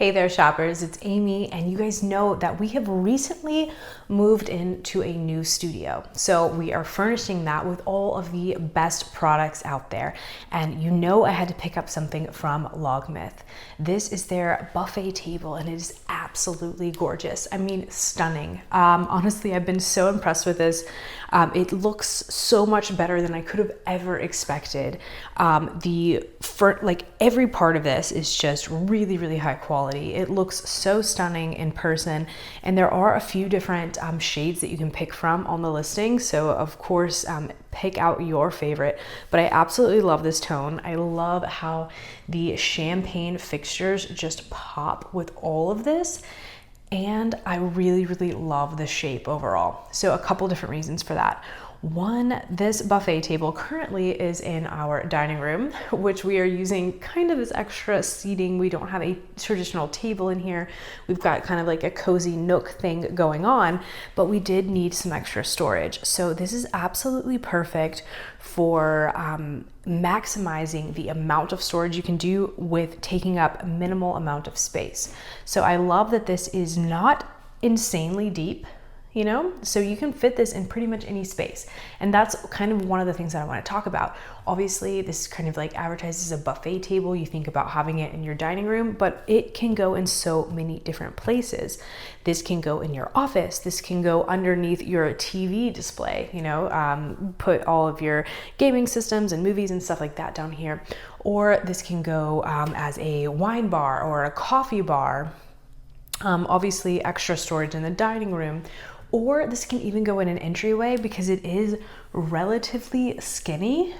Hey there shoppers, it's Amy, and you guys know that we have recently moved into a new studio. So we are furnishing that with all of the best products out there. And you know I had to pick up something from LogMith. This is their buffet table and it is absolutely gorgeous. I mean, stunning. Honestly, I've been so impressed with this. It looks so much better than I could have ever expected. Every part of this is just really, really high quality. It looks so stunning in person, and there are a few different shades that you can pick from on the listing. So of course, pick out your favorite, but I absolutely love this tone. I love how the champagne fixtures just pop with all of this. And I really, really love the shape overall. So a couple different reasons for that. One, this buffet table currently is in our dining room, which we are using kind of as extra seating. We don't have a traditional table in here. We've got kind of like a cozy nook thing going on, but we did need some extra storage. So this is absolutely perfect for maximizing the amount of storage you can do with taking up a minimal amount of space. So I love that this is not insanely deep, you know, so you can fit this in pretty much any space. And that's kind of one of the things that I want to talk about. Obviously, this is kind of like advertised as a buffet table. You think about having it in your dining room, but it can go in so many different places. This can go in your office. This can go underneath your TV display, you know, put all of your gaming systems and movies and stuff like that down here. Or this can go as a wine bar or a coffee bar. Obviously, extra storage in the dining room. Or this can even go in an entryway because it is relatively skinny.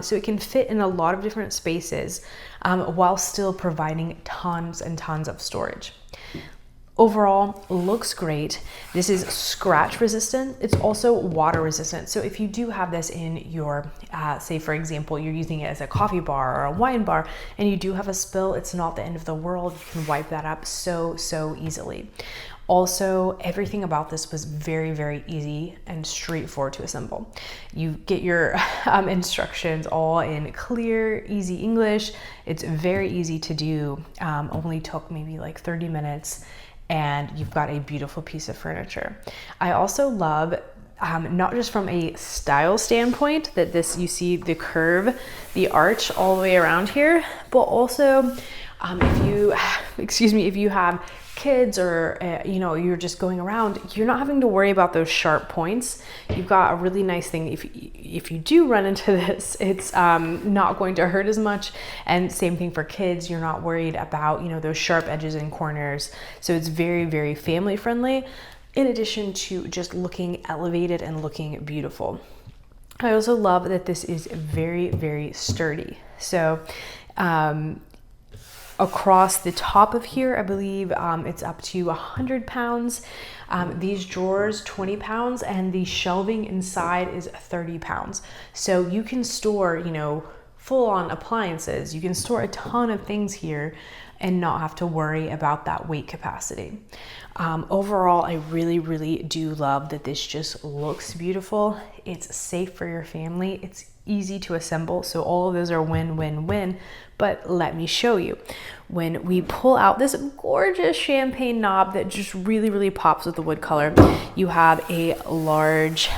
So it can fit in a lot of different spaces while still providing tons and tons of storage. Overall, looks great. This is scratch resistant. It's also water resistant. So if you do have this in your, say for example, you're using it as a coffee bar or a wine bar and you do have a spill, it's not the end of the world. You can wipe that up so easily. Also, everything about this was very, very easy and straightforward to assemble. You get your instructions all in clear, easy English. It's very easy to do. Only took maybe like 30 minutes and you've got a beautiful piece of furniture. I also love not just from a style standpoint that this, you see the curve, the arch all the way around here, but also if you have kids or you know, you're just going around, you're not having to worry about those sharp points. You've got a really nice thing. If you do run into this, it's not going to hurt as much. And same thing for kids. You're not worried about, you know, those sharp edges and corners. So it's very, very family friendly, in addition to just looking elevated and looking beautiful. I also love that this is very, very sturdy. So across the top of here, I believe it's up to 100 pounds. These drawers, 20 pounds, and the shelving inside is 30 pounds. So you can store, you know, full on appliances. You can store a ton of things here and not have to worry about that weight capacity. Overall, I really, really do love that this just looks beautiful. It's safe for your family. It's easy to assemble. So all of those are win, win, win. But let me show you. When we pull out this gorgeous champagne knob that just really, really pops with the wood color, you have a large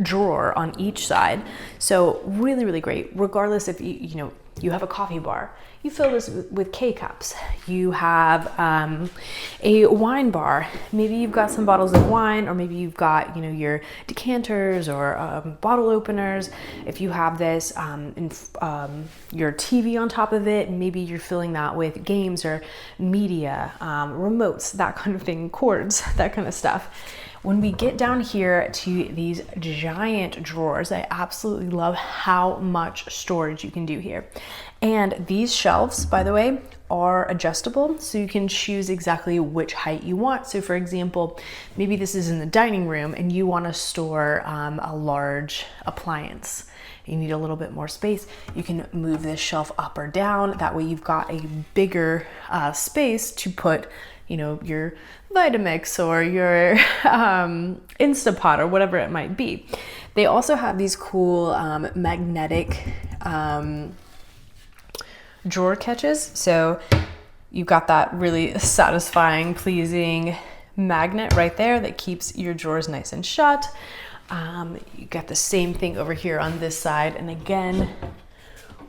drawer on each side. So really, really great. Regardless if you have a coffee bar, you fill this with K-cups. You have a wine bar. Maybe you've got some bottles of wine, or maybe you've got, you know, your decanters or bottle openers. If you have this, your TV on top of it, maybe you're filling that with games or media, remotes, that kind of thing, cords, that kind of stuff. When we get down here to these giant drawers, I absolutely love how much storage you can do here. And these shelves, by the way, are adjustable, so you can choose exactly which height you want. So for example, maybe this is in the dining room and you want to store a large appliance. You need a little bit more space. You can move this shelf up or down. That way you've got a bigger space to put, you know, your Vitamix or your Instapot or whatever it might be. They also have these cool magnetic drawer catches. So You've got that really satisfying, pleasing magnet right there that keeps your drawers nice and shut. You got the same thing over here on this side. And again,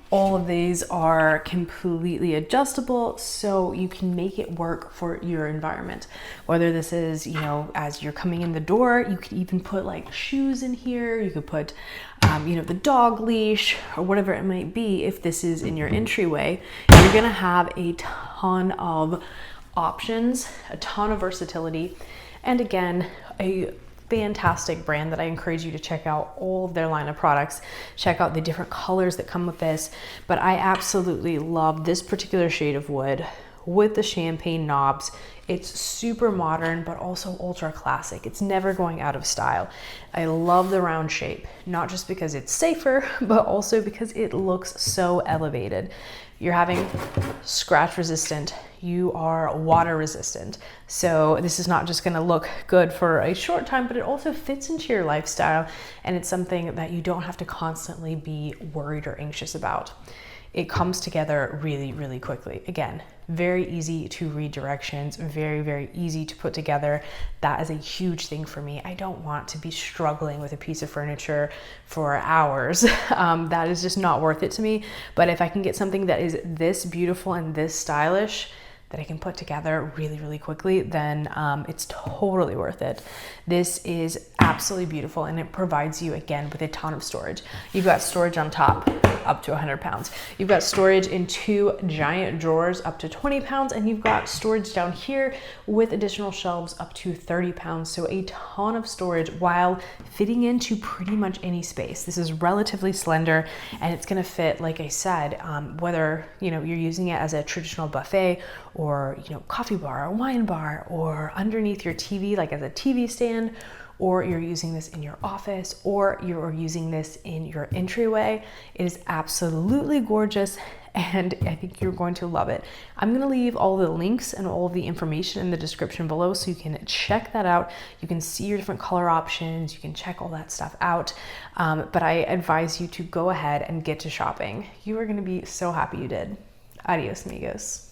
all of these are completely adjustable, so you can make it work for your environment. Whether this is, you know, as you're coming in the door, you could even put like shoes in here. You could put, you know, the dog leash or whatever it might be. If this is in your entryway, you're gonna have a ton of options, a ton of versatility, and again, a fantastic brand that I encourage you to check out all of their line of products. Check out the different colors that come with this. But I absolutely love this particular shade of wood with the champagne knobs. It's super modern, but also ultra classic. It's never going out of style. I love the round shape, not just because it's safer, but also because it looks so elevated. You're having scratch resistant, you are water resistant. So this is not just gonna look good for a short time, but it also fits into your lifestyle, and it's something that you don't have to constantly be worried or anxious about. It comes together really, really quickly. Again, very easy to read directions, very, very easy to put together. That is a huge thing for me. I don't want to be struggling with a piece of furniture for hours. That is just not worth it to me. But if I can get something that is this beautiful and this stylish, that I can put together really, really quickly, then it's totally worth it. This is absolutely beautiful, and it provides you, again, with a ton of storage. You've got storage on top up to 100 pounds. You've got storage in 2 giant drawers up to 20 pounds, and you've got storage down here with additional shelves up to 30 pounds. So a ton of storage while fitting into pretty much any space. This is relatively slender, and it's gonna fit, like I said, whether you're using it as a traditional buffet or coffee bar or wine bar, or underneath your TV, like as a TV stand, or you're using this in your office, or you're using this in your entryway. It is absolutely gorgeous, and I think you're going to love it. I'm gonna leave all the links and all of the information in the description below, so you can check that out. You can see your different color options, you can check all that stuff out. But I advise you to go ahead and get to shopping. You are gonna be so happy you did. Adios, amigos.